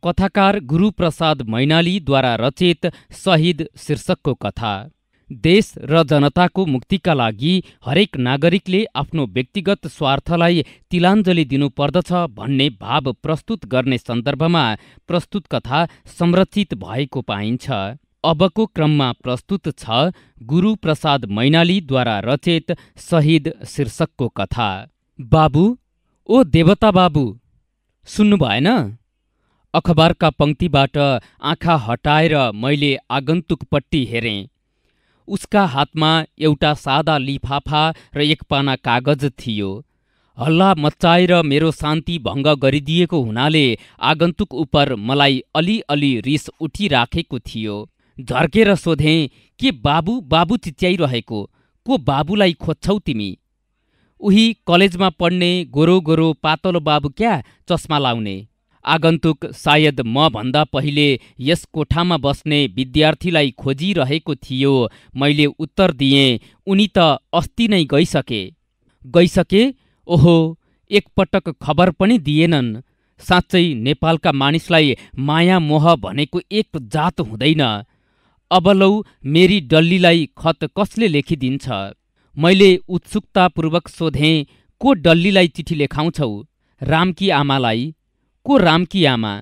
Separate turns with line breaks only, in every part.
कथाकार गुरुप्रसाद मैनालीद्वारा रचित शहीद शीर्षकको कथा। देश र जनताको मुक्तिका लागि हरेक नागरिकले आफ्नो व्यक्तिगत स्वार्थलाई तिलाञ्जली दिनुपर्दछ भन्ने भाव प्रस्तुत गर्ने सन्दर्भमा प्रस्तुत कथा संरचित भएको पाइन्छ। अबको क्रममा प्रस्तुत छ गुरुप्रसाद मैनालीद्वारा रचित शहीद शीर्षकको कथा। बाबु, ओ देवता बाबु, सुन्नु भएन? अखबारका पंक्तिबाट आँखा हटाएर मैले आगन्तुकपट्टि हेरेँ। उसका हातमा एउटा सादा लिफाफा र एक पाना कागज थियो। हल्ला मच्चाएर मेरो शान्ति भङ्ग गरिदिएको हुनाले आगन्तुक उपर मलाई अलिअलि रिस उठिराखेको थियो। झर्केर सोधेँ, के बाबु बाबु चिच्याइरहेको? को बाबुलाई खोज्छौ तिमी? उही कलेजमा पढ्ने गोरो गोरो पातलो बाबु क्या, चस्मा लाउने? आगन्तुक सायद म भन्दा पहिले यस कोठामा बस्ने विद्यार्थीलाई खोजिरहेको थियो। मैले उत्तर दिएँ, उनी त अस्ति नै गइसके। ओहो, एकपटक खबर पनि दिएनन्। साँच्चै नेपालका मानिसलाई माया मोह भनेको एक जात हुँदैन। अब लौ मेरी डल्लीलाई खत कसले लेखिदिन्छ? मैले उत्सुकतापूर्वक सोधेँ, को डल्लीलाई चिठी लेखाउँछौ? रामकी आमालाई। को रामकी आमा?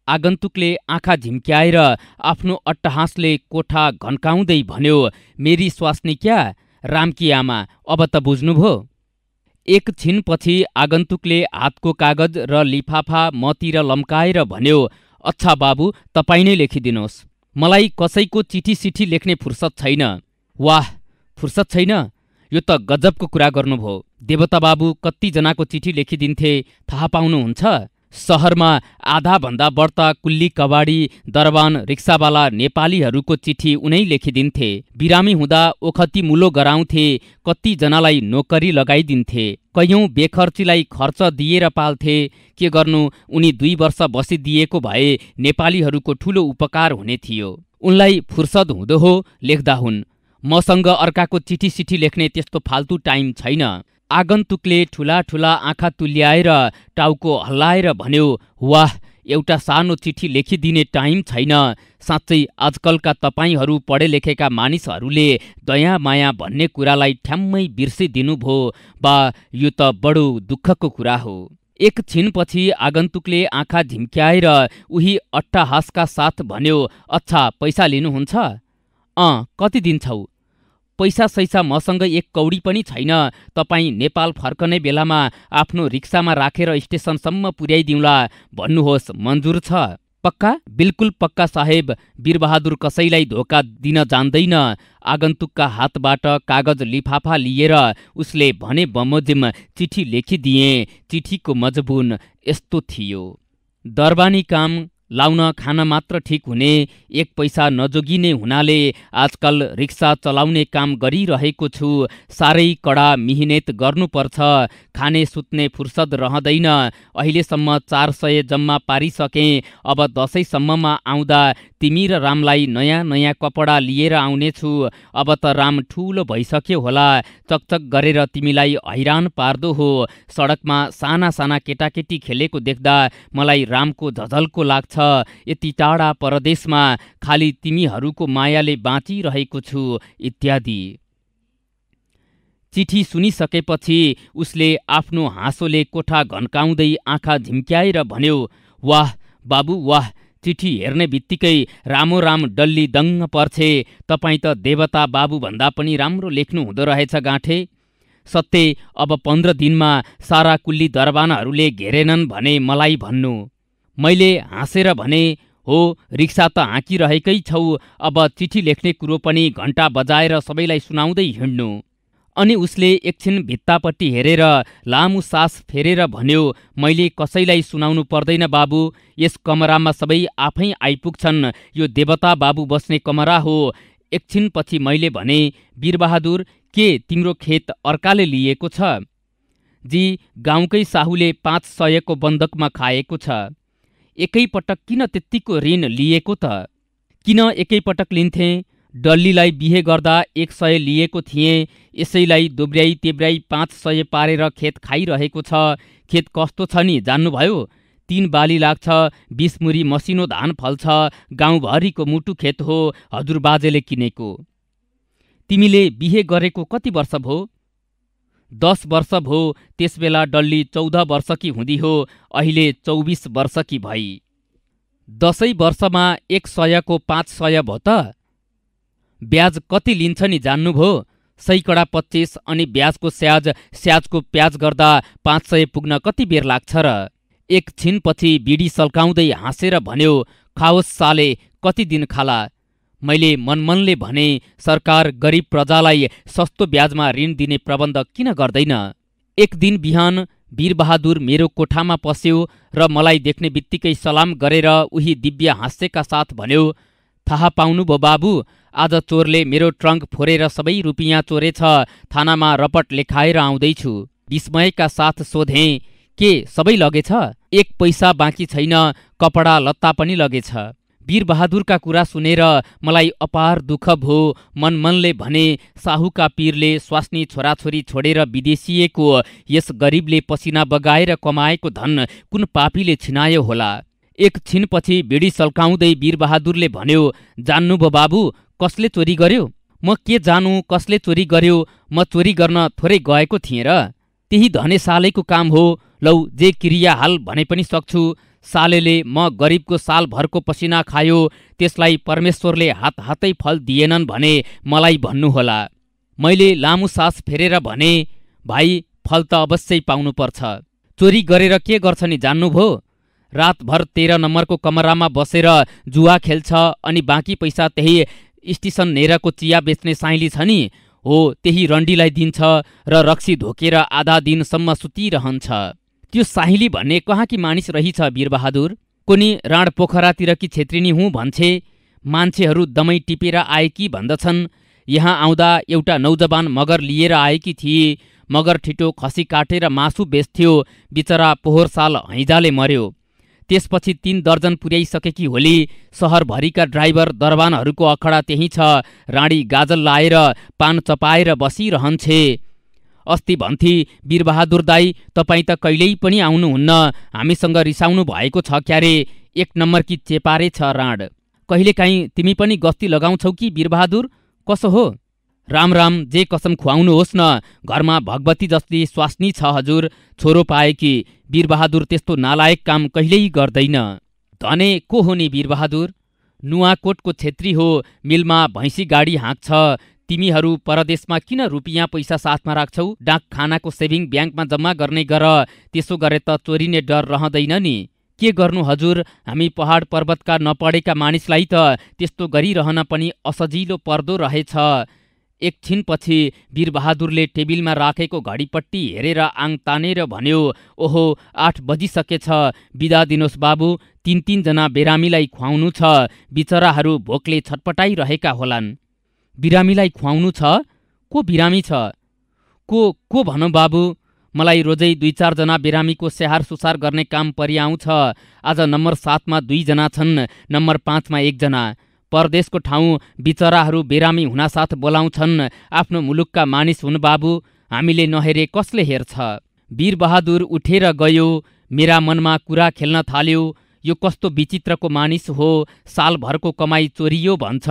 आगन्तुकले आँखा झिम्क्याएर आफ्नो अट्टहासले कोठा घन्काउँदै भन्यो, मेरी स्वास्नी क्या, रामकी आमा। अब त बुझ्नुभयो? एक छिनपछि आगन्तुकले हातको कागज र लिफाफा मतिर लम्काएर भन्यो, अच्छा बाबु, तपाईँ नै लेखिदिनुहोस्। मलाई कसैको चिठी सिठी लेख्ने फुर्सद छैन। वाह, फुर्सद छैन? यो त गजबको कुरा गर्नुभयो। देवता बाबु कतिजनाको चिठी लेखिदिन्थे थाहा पाउनुहुन्छ? सहरमा आधाभन्दा बढ्ता कुल्ली कबाडी दरबान रिक्सावाला नेपालीहरूको चिठी उनै लेखिदिन्थे। बिरामी हुँदा ओखती मुलो गराउँथे। कतिजनालाई नोकरी लगाइदिन्थे। कैयौं बेखर्चीलाई खर्च दिएर पाल्थे। के गर्नु, उनी 2 वर्ष बसिदिएको भए नेपालीहरूको ठूलो उपकार हुने थियो। उनलाई फुर्सद हुँदो हो, लेख्दा हुन्। मसँग अर्काको चिठी सिठी लेख्ने त्यस्तो फाल्तु टाइम छैन। आगन्तुकले ठूला ठूला आँखा तुल्याएर टाउको हल्लाएर भन्यो, वाह, एउटा सानो चिठी लेखिदिने टाइम छैन। साँच्चै आजकलका तपाईहरू पढे लेखेका मानिसहरूले दया माया भन्ने कुरालाई ठ्याम्मै बिर्सिदिनुभयो बा यो त बडो दुःखको कुरा हो। एक छिनपछि आगन्तुकले आँखा झिम्क्याएर उही अट्टहासका साथ भन्यो, अच्छा, पैसा लिनुहुन्छ? कति दिन्छौ? पैसा सैसा मसँग 1 कौडी पनि छैन। तपाईँ नेपाल फर्कने बेलामा आफ्नो रिक्सामा राखेर स्टेसनसम्म पुर्याइदिउँला भन्नुहोस्, मन्जुर छ? पक्का? बिल्कुल पक्का साहेब। वीरबहादुर कसैलाई धोका दिन जान्दैन। आगन्तुकका हातबाट कागज लिफाफा लिएर उसले भने बमोजिम चिठी लेखिदिए। चिठीको मजबुन यस्तो थियो, दरबानी काम लाउन खान मात्र ठिक हुने, 1 पैसा नजोगिने हुनाले आजकल रिक्सा चलाउने काम गरिरहेको छु। साह्रै कडा मिहिनेत गर्नुपर्छ। खाने सुत्ने फुर्सद रहँदैन। अहिलेसम्म 400 जम्मा पारिसकेँ। अब दशैँसम्ममा आउँदा तिमी र रामलाई नयाँ नयाँ कपडा लिएर आउनेछु। अब त राम ठूलो भइसक्यो होला। चकचक गरेर तिमीलाई हैरान पार्दो हो। सडकमा साना साना केटाकेटी खेलेको देख्दा मलाई रामको झझल्को लाग्छ। यति टाढा परदेशमा खाली तिमीहरूको मायाले बाँचिरहेको छु, इत्यादि। चिठी सुनिसकेपछि उसले आफ्नो हाँसोले कोठा घन्काउँदै आँखा झिम्क्याएर भन्यो, वाह बाबु वाह, चिठी हेर्ने बित्तिकै रामो राम डल्ली दङ्ग पर्छे। तपाईँ त देवता बाबु भन्दा पनि राम्रो लेख्नु हुँदो रहेछ गाँठे। सत्य, अब 15 दिनमा सारा कुल्ली दरबानहरूले घेरेनन् भने मलाई भन्नु। मैले हाँसेर भने, हो, रिक्सा त हाँकिरहेकै छौ, अब चिठी लेख्ने कुरो पनि घण्टा बजाएर सबैलाई सुनाउँदै हिँड्नु। अनि उसले एकछिन भित्तापट्टि हेरेर लामो सास फेरेर भन्यो, मैले कसैलाई सुनाउनु पर्दैन बाबु। यस कमरामा सबै आफै आइपुग्छन्। यो देवता बाबु बस्ने कमरा हो। एकछिनपछि मैले भने, वीरबहादुर, के तिम्रो खेत अर्काले लिएको छ? जी, गाउँकै साहुले 500 को बन्दकमा खाएको छ। एकैपटक किन त्यत्तिको ऋण लिएको त? किन एकैपटक लिन्थे? डल्लीलाई बिहे गर्दा 100 लिएको थिएँ। यसैलाई दोब्र्याई तेब्र्याई 500 पारेर खेत खाइरहेको छ। खेत कस्तो छ नि जान्नुभयो? 3 बाली लाग्छ, 20 मुरी मसिनो धान फल्छ, गाउँभरिको मुटु खेत हो, हजुरबाजेले किनेको। तिमीले बिहे गरेको कति वर्ष भो? 10 वर्ष भो। त्यसबेला डल्ली 14 वर्षकी हुँदी हो, अहिले 24 वर्षकी भई। 10 वर्षमा 100 को 500 भो त? ब्याज कति लिन्छ नि जान्नुभो? सैकडा 25 अनि ब्याजको स्याजको प्याज गर्दा 500 पुग्न कति बेर लाग्छ र? एकछिनपछि बिडी सल्काउँदै हाँसेर भन्यो, खाओस् साले, कति दिन खाला। मैले मनमनले भने, सरकार गरिब प्रजालाई सस्तो ब्याजमा ऋण दिने प्रबन्ध किन गर्दैन? एक दिन बिहान वीरबहादुर मेरो कोठामा पस्यो र मलाई देख्ने बित्तिकै सलाम गरेर उही दिव्य हास्यका साथ भन्यो, थाहा पाउनुभयो बाबु, आज चोरले मेरो ट्रङ्क फोरेर सबै रुपियाँ चोरेछ, थानामा रपट लेखाएर आउँदैछु। विस्मयका साथ सोधेँ, के सबै लगेछ? 1 पैसा बाँकी छैन, कपडा लत्ता पनि लगेछ। वीरबहादुरका कुरा सुनेर मलाई अपार दुःख भो। मनमनले भने, साहुका पीरले स्वास्नी छोराछोरी छोडेर विदेशिएको यस गरिबले पसिना बगाएर कमाएको धन कुन पापीले छिनायो होला। एकछिनपछि बिडी सल्काउँदै वीरबहादुरले भन्यो, जान्नुभयो बाबु, कसले चोरी गर्यो? म के जानु कसले चोरी गर्यो, म चोरी गर्न थोरै गएको थिएँ र। त्यही धने सालेको काम हो। लौ जे क्रिया हाल भने पनि सक्छु। सालेले म गरिबको सालभरको पसिना खायो, त्यसलाई परमेश्वरले हातै फल दिएनन् भने मलाई भन्नुहोला। मैले लामो सास फेरेर भने, भाइ, फल त अवश्य पाउनुपर्छ। चोरी गरेर के गर्छ नि जान्नुभयो? रातभर 13 नम्बरको कमरामा बसेर जुवा खेल्छ अनि बाँकी पैसा त्यही स्टेसन नेरको चिया बेच्ने साइली छ नि, हो त्यही रन्डीलाई दिन्छ र रक्सी धोकेर आधा दिनसम्म सुतिरहन्छ। त्यो साहिली भन्ने कहाँकी मानिस रहिछ वीरबहादुर? कोनी राण पोखरातिरकी छेत्रिनी हुँ भन्छे। मान्छेहरू दमै टिपेर आएकी भन्दछन्। यहाँ आउँदा एउटा नौजवान मगर लिएर आएकी थिए। मगर ठिटो खसी काटेर मासु बेच्थ्यो। बिचरा पोहोर साल हैजाले मर्यो। त्यसपछि 3 दर्जन पुर्याइसकेकी होली। सहरभरिका ड्राइभर दरबानहरूको अखडा त्यही छ। राणी गाजल लाएर पान चपाएर बसिरहन्छे। अस्ति भन्थे, वीरबहादुर दाई, तपाईँ त कहिल्यै पनि आउनुहुन्न, हामीसँग रिसाउनु भएको छ क्यारे। 1 नम्बरकी चेपारे छ राण। कहिलेकाहीँ तिमी पनि गस्ती लगाउँछौ कि वीरबहादुर? कसो हो? राम राम, जे कसम खुवाउनुहोस् न। घरमा भगवती जस्ती स्वास्नी छ हजुर, छोरो पाएकी। वीरबहादुर त्यस्तो नालायक काम कहिल्यै गर्दैन। धने को हो नि वीरबहादुर? नुवाकोटको छेत्री हो, मिलमा भैँसी गाडी हाँक्छ। तिमीहरू परदेशमा किन रुपियाँ पैसा साथमा राख्छौ? डाक खानाको सेभिङ ब्याङ्कमा जम्मा गर्ने गर, त्यसो गरे त चोरिने डर रहँदैन नि। के गर्नु हजुर, हामी पहाड पर्वतका नपढेका मानिसलाई त त्यस्तो गरिरहन पनि असजिलो पर्दो रहेछ। एकछिनपछि वीरबहादुरले टेबिलमा राखेको घडीपट्टि हेरेर आङ तानेर भन्यो, ओहो 8 बजिसकेछ, बिदा दिनुहोस् बाबु। 3 जना बिरामीलाई खुवाउनु छ, बिचराहरू भोकले छटपटाइरहेका होलान्। बिरामीलाई खुवाउनु छ? को बिरामी छ? को भनौँ बाबु? मलाई रोजै 2-4 जना बिरामीको स्याहार सुसार गर्ने काम परिआउँछ। आज नम्बर 7 मा 2 जना छन्, नम्बर 5 मा 1 जना। परदेशको ठाउँ बिचराहरू बिरामी हुनासाथ बोलाउँछन्। आफ्नो मुलुकका मानिस हुन् बाबु, हामीले नहेरे कसले हेर्छ? वीरबहादुर उठेर गयो। मेरा मनमा कुरा खेल्न थाल्यो, यो कस्तो विचित्रको मानिस हो। सालभरको कमाई चोरियो भन्छ,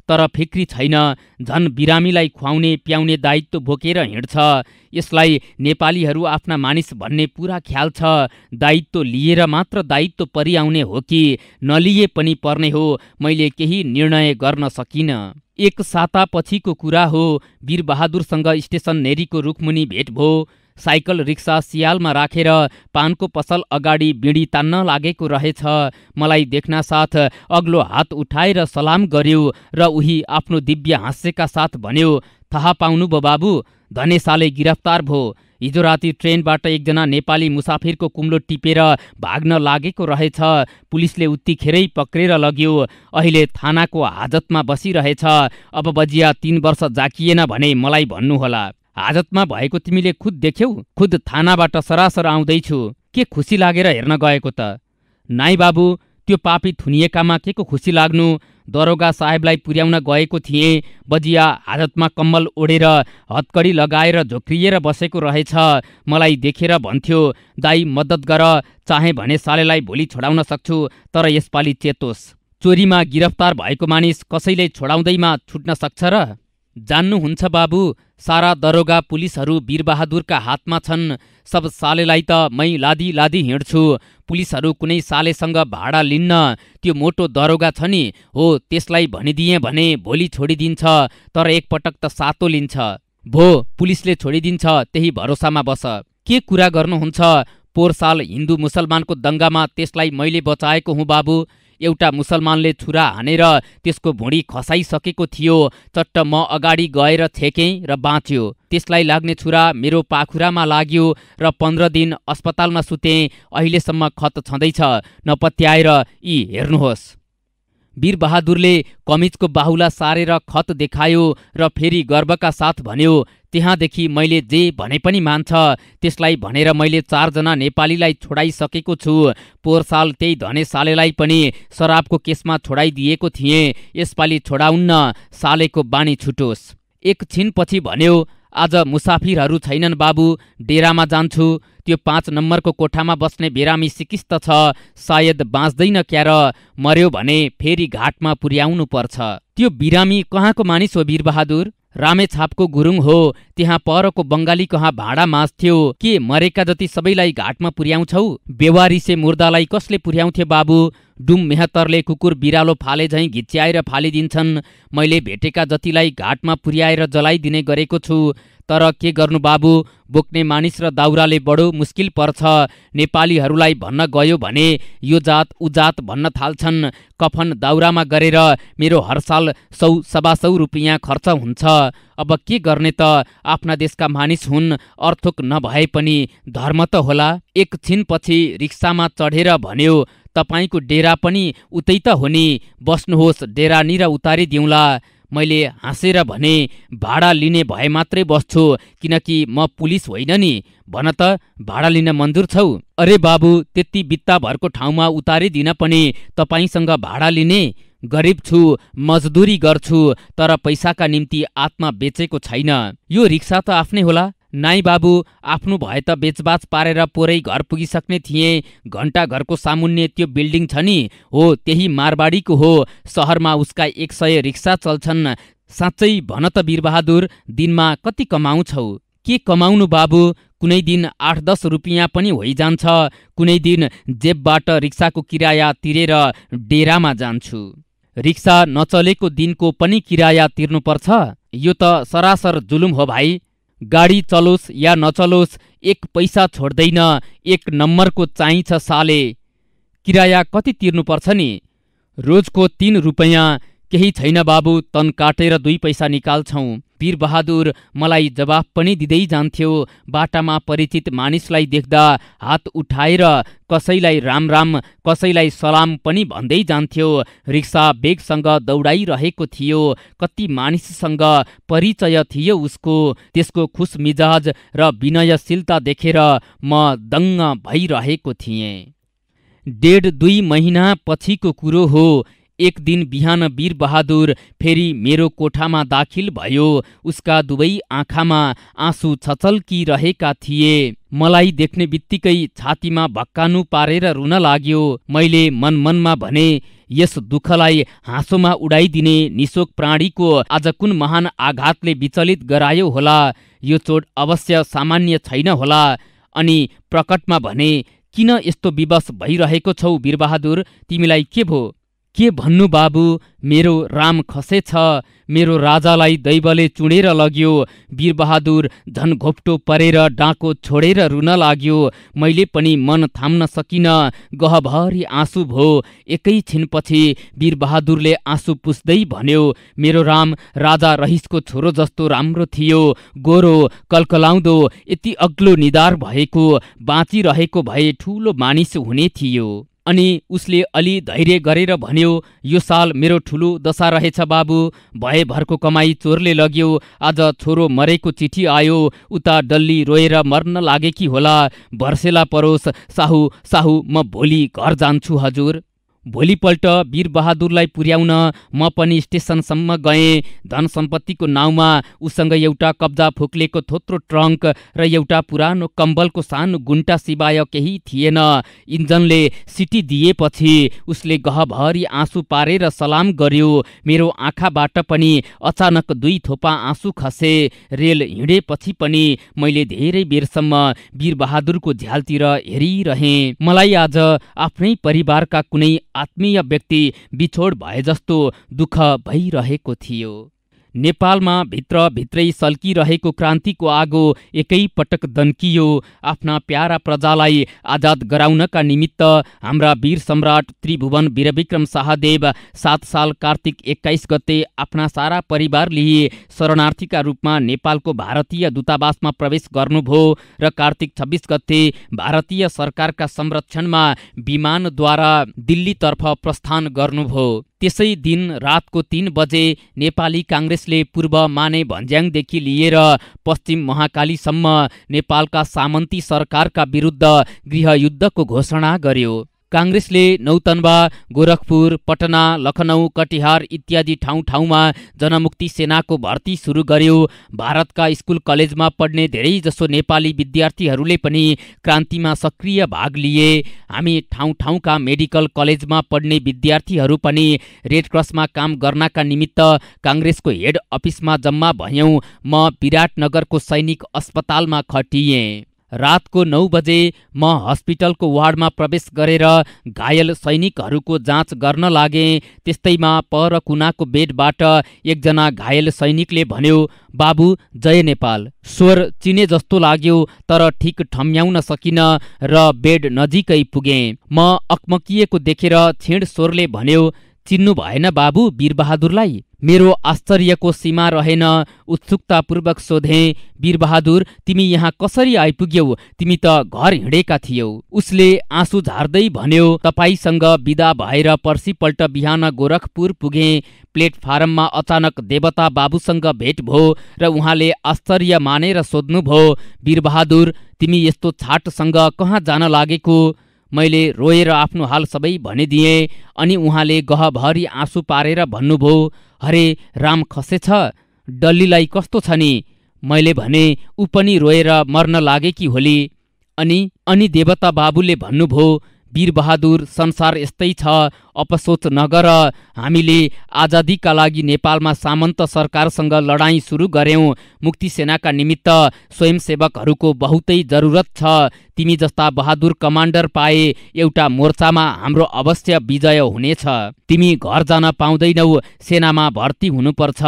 तर फिक्री छैन। झन् बिरामीलाई खुवाउने प्याउने दायित्व बोकेर हिँड्छ। यसलाई नेपालीहरू आफ्ना मानिस भन्ने पुरा ख्याल छ। दायित्व लिएर मात्र दायित्व परिआउने हो कि नलिए पनि पर्ने हो, मैले केही निर्णय गर्न सकिन। 1 साता पछिको कुरा हो। वीरबहादुरसँग स्टेसन नेरीको रुखमुनि भेट भयो। साइकल रिक्सा सियालमा राखेर पानको पसल अगाडि बिडी तान्न लागेको रहेछ। मलाई देख्न साथ अग्लो हात उठाएर सलाम गर्यो र उही आफ्नो दिव्य हास्यका साथ भन्यो, थाहा पाउनुभयो बाबु, धनेसाले गिरफ्तार भयो। हिजो राति ट्रेनबाट 1 जना नेपाली मुसाफिरको कुम्लो टिपेर भाग्न लागेको रहेछ। पुलिसले उत्तिखेरै पक्रेर लग्यो। अहिले थानाको हाजतमा बसिरहेछ। अब बजिया 3 वर्ष जाकिएन भने मलाई भन्नुहोला। हाजतमा भएको तिमीले खुद देख्यौ? खुद थानाबाट सरासर आउँदैछु। के खुसी लागेर हेर्न गएको त? नाइ बाबु, त्यो पापी थुनिएकामा के को खुसी लाग्नु? दरोगा साहेबलाई पुर्याउन गएको थिएँ। बजिया हातमा कम्बल ओढेर हतकडी लगाएर झोक्रिएर बसेको रहेछ। मलाई देखेर भन्थ्यो, दाई मद्दत गर, चाहे भने सालेलाई भोलि छोडाउन सक्छु, तर यसपालि चेतोस्। चोरीमा गिरफ्तार भएको मानिस कसैले छोडाउँदैमा छुट्न सक्छ र? जान्नुहुन्छ बाबु, सारा दरोगा पुलिसहरू वीरबहादुरका हातमा छन्। सब सालेलाई त मै लादी लादी हिँड्छु। पुलिसहरू कुनै सालेसँग भाडा लिन्न। त्यो मोटो दरोगा छ नि, हो, त्यसलाई भनिदिए भने भोलि छोडिदिन्छ, तर एकपटक त सातो लिन्छ। भो, पुलिसले छोडिदिन्छ, त्यही भरोसामा बस। के कुरा गर्नुहुन्छ? पोहोर साल हिन्दू मुसलमानको दङ्गामा त्यसलाई मैले बचाएको हुँ बाबु। एउटा मुसलमानले छुरा हानेर त्यसको भुँडी खसाइसकेको थियो। चट्ट म अगाडि गएर छेकेँ र बाँच्यो। त्यसलाई लाग्ने छुरा मेरो पाखुरामा लाग्यो र 15 दिन अस्पतालमा सुतेँ। अहिलेसम्म खत छँदैछ, नपत्याएर यी हेर्नुहोस्। वीरबहादुरले कमिजको बाहुला सारेर खत देखायो र फेरि गर्वका साथ भन्यो, त्यहाँदेखि मैले जे भने पनि मान्छ। त्यसलाई भनेर मैले 4 जना नेपालीलाई छोडाइसकेको छु। पोहोर साल त्यही धने सालेलाई पनि शराबको केसमा छोडाइदिएको थिएँ। यसपालि छोडाउन्न, सालेको बानी छुटोस्। एकछिनपछि भन्यो, आज मुसाफिरहरू छैनन् बाबु, डेरामा जान्छु। त्यो 5 नम्बरको कोठामा बस्ने बिरामी सिकिस्त छ, सायद बाँच्दैन क्यार। मर्यो भने फेरि घाटमा पुर्याउनु पर्छ। त्यो बिरामी कहाँको मानिस हो वीरबहादुर? रामेछापको गुरुङ हो। त्यहाँ परको बङ्गाली कहाँ भाडा माझ्थ्यो। के मरेका जति सबैलाई घाटमा पुर्याउँछौ? बेवारिसे मुर्दालाई कसले पुर्याउँथे बाबु? डुम मेहतरले कुकुर बिरालो फाले झैँ घिच्याएर फालिदिन्छन्। मैले भेटेका जतिलाई घाटमा पुर्याएर जलाइदिने गरेको छु। तर के गर्नु बाबु, बोक्ने मानिस र दाउराले बडो मुस्किल पर्छ। नेपालीहरूलाई भन्न गयो भने यो जात उ जात भन्न थाल्छन्। कफन दाउरामा गरेर मेरो हर साल 100-125 रुपियाँ खर्च हुन्छ। अब के गर्ने त, आफ्ना देशका मानिस हुन्, अर्थोक नभए पनि धर्म त होला। एकछिनपछि रिक्सामा चढेर भन्यो, तपाईँको डेरा पनि उतै त हो नि, बस्नुहोस्, डेरानिर उतारिदिउँला। मैले हाँसेर भने, भाडा लिने भए मात्रै बस्छु, किनकि म पुलिस होइन नि। भन त, भाडा लिन मन्जुर छौ? अरे बाबु, त्यति बित्ताभरको ठाउँमा उतारिदिन पनि तपाईँसँग भाडा लिने? गरिब छु, मजदुरी गर्छु, तर पैसाका निम्ति आत्मा बेचेको छैन। यो रिक्सा त आफ्नै होला? नाइ बाबु, आफ्नो भए त बेचबाच पारेर पोरै घर पुगिसक्ने थिएँ। घण्टा घरको सामुन्ने त्यो बिल्डिङ छ नि, हो, त्यही मारवाडीको हो। सहरमा उसका 100 रिक्सा चल्छन्। साँच्चै भन त वीरबहादुर, दिनमा कति कमाउँछौ? के कमाउनु बाबु, कुनै दिन 8-10 रुपियाँ पनि होइजान्छ। कुनै दिन जेबबाट रिक्साको किराया तिरेर डेरामा जान्छु। रिक्सा नचलेको दिनको पनि किराया तिर्नुपर्छ? यो त सरासर जुलुम हो भाइ। गाडी चलोस् या नचलोस्, 1 पैसा छोड्दैन। 1 नम्बरको चाहिन्छ साले। किराया कति तिर्नुपर्छ नि? रोजको 3 रुपियाँ। केही छैन बाबु, तन काटेर 2 पैसा निकाल्छौँ। वीरबहादुर मलाई जवाफ पनि दिँदै जान्थ्यो। बाटामा परिचित मानिसलाई देख्दा हात उठाएर कसैलाई राम राम, कसैलाई सलाम पनि भन्दै जान्थ्यो। रिक्सा बेगसँग दौडाइरहेको थियो। कति मानिससँग परिचय थियो उसको। त्यसको खुस मिजाज र विनयशीलता देखेर म दङ्ग भइरहेको थिएँ। 1.5-2 महिना पछिको कुरो हो। एक दिन बिहान वीरबहादुर फेरि मेरो कोठामा दाखिल भयो। उसका दुवै आँखामा आँसु छचल्किरहेका थिए। मलाई देख्ने बित्तिकै छातीमा भक्कानु पारेर रुन लाग्यो। मैले मनमनमा भने, यस दुःखलाई हाँसोमा उडाइदिने निशोक प्राणीको आज कुन महान आघातले विचलित गरायो होला। यो चोट अवश्य सामान्य छैन होला। अनि प्रकटमा भने, किन यस्तो विवश भइरहेको छौ वीरबहादुर? तिमीलाई के भो? के भन्नु बाबु, मेरो राम खसेछ। मेरो राजालाई दैवले चुडेर लग्यो। वीरबहादुर झन घोप्टो परेर डाँको छोडेर रुन लाग्यो। मैले पनि मन थाम्न सकिन। गहभरि आँसु भो। एकैछिनपछि वीरबहादुरले आँसु पुस्दै भन्यो, मेरो राम राजा रहिसको छोरो जस्तो राम्रो थियो। गोरो, कलकलाउँदो, यति अग्लो निधार भएको, बाँचिरहेको भए ठुलो मानिस हुने थियो। अनि उसले अलि धैर्य गरेर भन्यो, यो साल मेरो ठुलो दशा रहेछ बाबु। भएभरको कमाई चोरले लग्यो। आज छोरो मरेको चिठी आयो। उता डल्ली रोएर मर्न लागेकी होला। भर्सेला परोस् साहु साहु, म भोलि घर जान्छु हजुर। भोलिपल्ट वीरबहादुरलाई पुर्याउन म पनि स्टेसनसम्म गएँ। धन सम्पत्तिको नाउँमा उसँग एउटा कब्जा फुक्लेको थोत्रो ट्रङ्क र एउटा पुरानो कम्बलको सानो गुन्टा सिवाय केही थिएन। इन्जनले सिटी दिएपछि उसले गहभरि आँसु पारेर सलाम गर्यो। मेरो आँखाबाट पनि अचानक 2 थोपा आँसु खसे। रेल हिँडेपछि पनि मैले धेरै बेरसम्म वीरबहादुरको झ्यालतिर हेरिरहेँ। मलाई आज आफ्नै परिवारका कुनै आत्मीय व्यक्ति बिछोड भए जस्तो दुःख भइरहेको थियो। नेपालमा भित्रै सल्किरहेको क्रान्तिको आगो एकैपटक दन्कियो। आफ्ना प्यारा प्रजालाई आजाद गराउनका निमित्त हाम्रा वीर सम्राट त्रिभुवन वीरविक्रम शाहदेव 7 साल कार्तिक 21 गते आफ्ना सारा परिवार लिए शरणार्थीका रूपमा नेपालको भारतीय दूतावासमा प्रवेश गर्नुभयो र कार्तिक 26 गते भारतीय सरकारका संरक्षणमा विमानद्वारा दिल्लीतर्फ प्रस्थान गर्नुभयो। त्यसै दिन रातको 3 बजे नेपाली काङ्ग्रेसले पूर्व माने भन्ज्याङदेखि लिएर पश्चिम महाकालीसम्म नेपालका सामन्ती सरकारका विरुद्ध गृहयुद्धको घोषणा गर्यो। काङ्ग्रेसले नौतन्वा, गोरखपुर, पटना, लखनऊ, कटिहार इत्यादि ठाउँमा जनमुक्ति सेनाको भर्ती सुरु गर्यो। भारतका स्कुल कलेजमा पढ्ने धेरैजसो नेपाली विद्यार्थीहरूले पनि क्रान्तिमा सक्रिय भाग लिए। हामी ठाउँका मेडिकल कलेजमा पढ्ने विद्यार्थीहरू पनि रेड क्रसमा काम गर्नका निमित्त काङ्ग्रेसको हेड अफिसमा जम्मा भयौँ। म विराटनगरको सैनिक अस्पतालमा खटिएँ। रातको 9 बजे म हस्पिटलको वार्डमा प्रवेश गरेर घायल सैनिकहरूको जाँच गर्न लागेँ। त्यस्तैमा पर कुनाको बेडबाट एकजना घायल सैनिकले भन्यो, बाबु जय नेपाल। स्वर चिने जस्तो लाग्यो तर ठिक ठम्याउन सकिन र बेड नजिकै पुगेँ। म अकमकिएको देखेर छेड स्वरले भन्यो, चिन्नु भएन बाबु वीरबहादुरलाई? मेरो आश्चर्यको सीमा रहेन। उत्सुकतापूर्वक सोधेँ, वीरबहादुर तिमी यहाँ कसरी आइपुग्यौ? तिमी त घर हिँडेका थियौ। उसले आँसु झार्दै भन्यो, तपाईसँग बिदा भएर पर्सिपल्ट बिहान गोरखपुर पुगेँ। प्लेटफारममा अचानक देवता बाबुसँग भेट भयो र उहाँले आश्चर्य मानेर सोध्नुभयो, वीरबहादुर तिमी यस्तो छाटसँग कहाँ जान लागेको? मैले रोएर आफ्नो हाल सबै भनिदिएँ। अनि उहाँले गहभरि आँसु पारेर भन्नुभयो, हरे राम खसेछ, डल्लीलाई कस्तो छ नि? मैले भने, ऊ पनि रोएर मर्न लागेकी होली। अनि देवता बाबुले भन्नुभयो, वीरबहादुर संसार यस्तै छ, अपसोच नगर। हामीले आजादीका लागि नेपालमा सामन्त सरकारसँग लडाईँ सुरु गर्यौं। मुक्ति सेनाका निमित्त स्वयंसेवकहरूको बहुतै जरुरत छ। तिमी जस्ता बहादुर कमान्डर पाए एउटा मोर्चामा हाम्रो अवश्य विजय हुनेछ। तिमी घर जान पाउँदैनौ, सेनामा भर्ती हुनुपर्छ।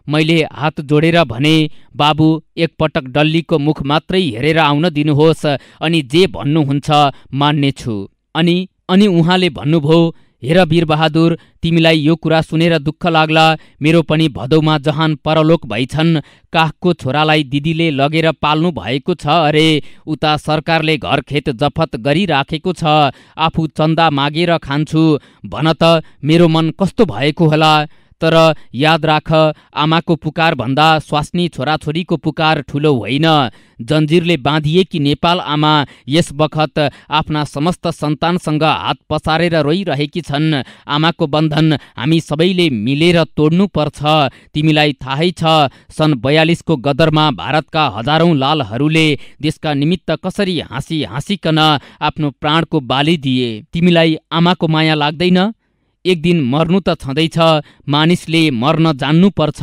मैले हात जोडेर भने, बाबु एकपटक डल्लीको मुख मात्रै हेरेर आउन दिनुहोस्, अनि जे भन्नुहुन्छ मान्नेछु। अनि उहाँले भन्नुभयो, हेर वीरबहादुर, तिमीलाई यो कुरा सुनेर दुःख लाग्ला। मेरो पनि भदौमा जहान परलोक भइछन्। काखको छोरालाई दिदीले लगेर पाल्नु भएको छ अरे। उता सरकारले घर खेत जफत गरिराखेको छ। आफू चन्दा मागेर खान्छु। भन त मेरो मन कस्तो भएको होला। तर याद राख, आमाको पुकार भन्दा स्वास्नी छोराछोरीको पुकार ठुलो होइन। जन्जिरले बाँधिएकी नेपाल आमा यस बखत आफ्ना समस्त सन्तानसँग हात पसारेर रोइरहेकी छन्। आमाको बन्धन हामी सबैले मिलेर तोड्नु पर्छ। तिमीलाई थाहै छ, सन् 42को गदरमा भारतका हजारौं लालहरूले देशका निमित्त कसरी हाँसी हाँसीकन आफ्नो प्राणको बाली दिए। तिमीलाई आमाको माया लाग्दैन? एक दिन मर्नु त छँदैछ, मानिसले मर्न जान्नुपर्छ।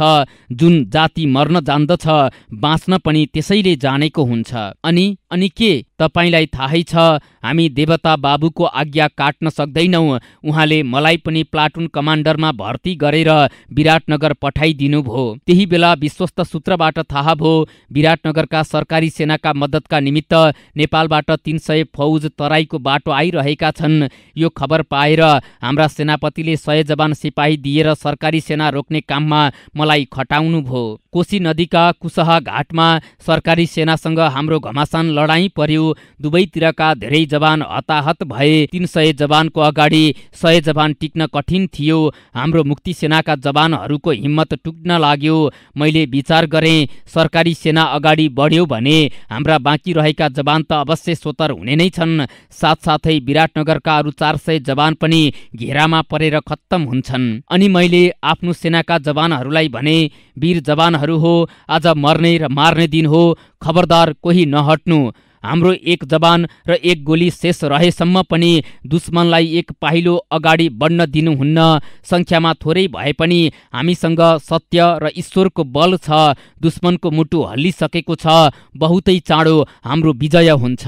जुन जाति मर्न जान्दछ, बाँच्न पनि त्यसैले जानेको हुन्छ। अनि के तपाईलाई थाहै छ, हामी देवता बाबुको आज्ञा काट्न सक्दैनौँ। उहाँले मलाई पनि प्लाटुन कमान्डरमा भर्ती गरेर विराटनगर पठाइदिनु भयो। त्यही बेला विश्वस्त सूत्रबाट थाहा भयो, विराटनगरका सरकारी सेनाका मद्दतका निमित्त नेपालबाट 300 फौज तराईको बाटो आइरहेका छन्। यो खबर पाएर हाम्रा सेनापतिले 100 जवान सिपाही दिएर सरकारी सेना रोक्ने काममा मलाई खटाउनु भयो। कोशी नदीका कुसहा घाटमा सरकारी सेनासँग हाम्रो घमासान लडाईँ पर्यो। दुवैतिरका धेरै जवान हताहत भए। 300 जवानको अगाडि 100 जवान टिक्न कठिन थियो। हाम्रो मुक्ति सेनाका जवानहरूको हिम्मत टुट्न लाग्यो। मैले विचार गरेँ, सरकारी सेना अगाडि बढ्यो भने हाम्रा बाँकी रहेका जवान त अवश्य सोतर हुने नै छन्। साथसाथै विराटनगरका अरू 400 जवान पनि घेरामा परेर खत्तम हुन्छन्। अनि मैले आफ्नो सेनाका जवानहरूलाई भने, वीर जवानहरू हो, आज मर्ने र मार्ने दिन हो, खबरदार कोही नहट्नु। हाम्रो एक जवान र एक गोली शेष रहेसम्म पनि दुश्मनलाई एक पाइलो अगाडि बढ्न दिनुहुन्न। संख्यामा थोरै भए पनि हामीसँग सत्य र ईश्वरको बल छ। दुश्मनको मुटु हल्लिसकेको छ। बहुतै चाँडो हाम्रो विजय हुन्छ।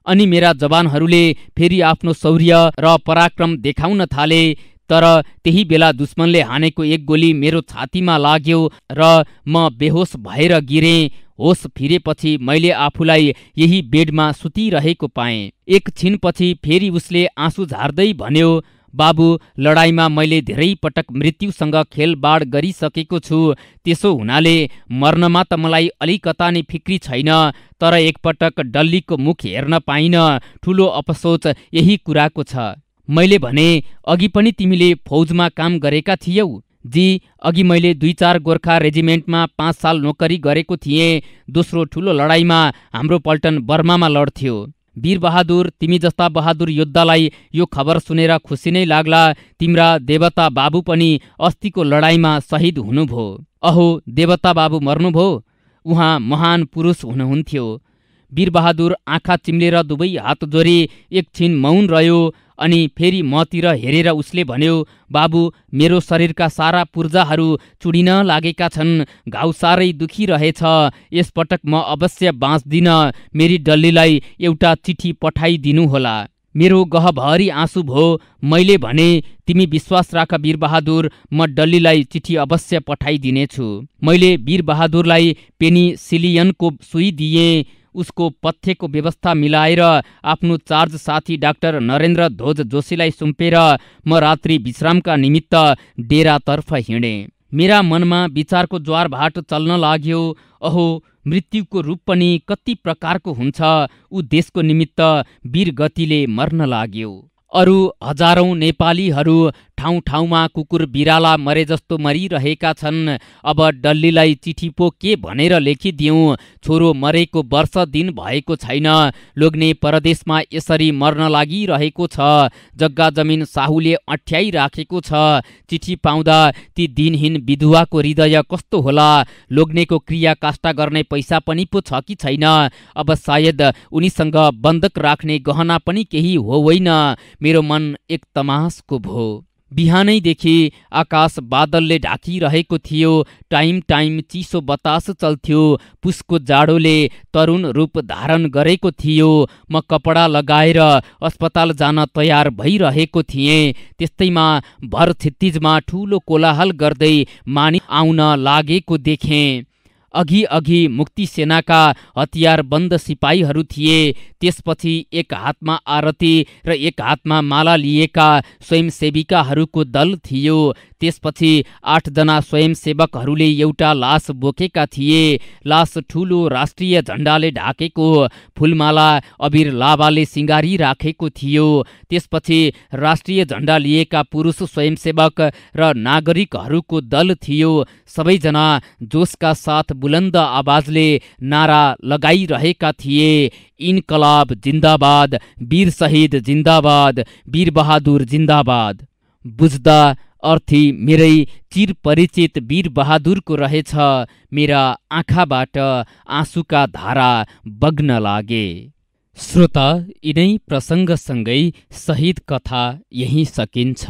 अनि मेरा जवानहरूले फेरि आफ्नो शौर्य र पराक्रम देखाउन थाले। तर त्यही बेला दुश्मनले हानेको एक गोली मेरो छातीमा लाग्यो र म बेहोस भएर गिरेँ। होस फिरेपछि मैले आफूलाई यही बेडमा सुतिरहेको पाएँ। एक छिनपछि फेरि उसले आँसु झार्दै भन्यो, बाबु, लडाईँमा मैले धेरै पटक मृत्युसँग खेलबाड गरिसकेको छु। त्यसो हुनाले मर्नमा त मलाई अलिकता नै फिक्री छैन। तर एकपटक डल्लीको मुख हेर्न पाइन। ठुलो अफसोस यही कुराको छ। मैले भने, अघि पनि तिमीले फौजमा काम गरेका थियौ? जी, अघि मैले 2-4 गोर्खा रेजिमेन्टमा 5 साल नोकरी गरेको थिएँ। दोस्रो ठुलो लडाईँमा हाम्रो पल्टन बर्मामा लड्थ्यो। वीरबहादुर, तिमी जस्ता बहादुर योद्धालाई यो खबर सुनेर खुसी नै लाग्ला। तिम्रा देवता बाबु पनि अस्तिको लडाईँमा शहीद हुनुभयो। अहो, देवता बाबु मर्नुभयो? उहाँ महान पुरुष हुनुहुन्थ्यो। वीरबहादुर आँखा चिम्लेर दुवै हात जोडी एकछिन मौन रह्यो। अनि फेरि मतिर हेरेर उसले भन्यो, बाबु, मेरो शरीरका सारा पूर्जाहरू चुडिन लागेका छन्। घाउ साह्रै दुखिरहेछ। यसपटक म अवश्य बाँच्दिन। मेरी डल्लीलाई एउटा चिठी पठाइदिनुहोला। मेरो गहभरि आँसु भयो। मैले भने, तिमी विश्वास राख वीरबहादुर, म डल्लीलाई चिठी अवश्य पठाइदिनेछु। मैले वीरबहादुरलाई पेनिसिलियनको सुई दिएँ। उसको पथ्यको व्यवस्था मिलाएर आफ्नो चार्ज साथी डाक्टर नरेन्द्र ध्वज जोशीलाई सुम्पेर म रात्रि विश्रामका निमित्त डेरातर्फ हिँडेँ। मेरा मनमा विचारको ज्वारभाट चल्न लाग्यो। अहो, मृत्युको रूप पनि कति प्रकारको हुन्छ। ऊ देशको निमित्त वीर गतिले मर्न लाग्यो। अरू हजारौं नेपालीहरू ठाउँ ठाउँमा कुकुर बिराला मरे जस्तो मरिरहेका छन्। अब डल्लीलाई चिठी पो के भनेर लेखिदिउँ? छोरो मरेको वर्ष दिन भएको छैन। लोग्ने परदेशमा यसरी मर्न लागिरहेको छ। जग्गा जमिन साहुले अठ्याइराखेको छ। चिठी पाउँदा ती दिनहीन विधुवाको हृदय कस्तो होला? लोग्नेको क्रिया काष्ठा गर्ने पैसा पनि पो छ कि छैन? अब सायद उनीसँग बन्धक राख्ने गहना पनि केही होइन। मेरो मन एक तमासको भयो। बिहानैदेखि आकाश बादलले ढाकिरहेको थियो। टाइम चिसो बतास चल्थ्यो। पुसको जाडोले तरुण रूप धारण गरेको थियो। म कपडा लगाएर अस्पताल जान तयार भइरहेको थिएँ। त्यस्तैमा भर क्षितिजमा ठुलो कोलाहल गर्दै मानिस आउन लागेको देखेँ। अघि मुक्ति सेनाका हतियारबन्द सिपाहीहरू थिए। त्यसपछि एक हातमा आरती र एक हातमा माला लिएका स्वयंसेविकाहरूको दल थियो। त्यसपछि 8 जना स्वयंसेवकहरूले एउटा लास बोकेका थिए। लास ठुलो राष्ट्रिय झण्डाले ढाकेको, फुलमाला अबिर लाभाले सिँगारी राखेको थियो। त्यसपछि राष्ट्रिय झण्डा लिएका पुरुष स्वयंसेवक र नागरिकहरूको दल थियो। सबैजना जोसका साथ बुलन्द आवाजले नारा लगाइरहेका थिए, इन्कलाब जिन्दाबाद, वीर शहीद जिन्दाबाद, वीरबहादुर जिन्दाबाद। बुझ्दा अर्थी मेरै चिरपरिचित वीरबहादुरको रहेछ। मेरा आँखाबाट आँसुका धारा बग्न लागे। श्रोता, यिनै प्रसङ्गसँगै शहीद कथा यही सकिन्छ।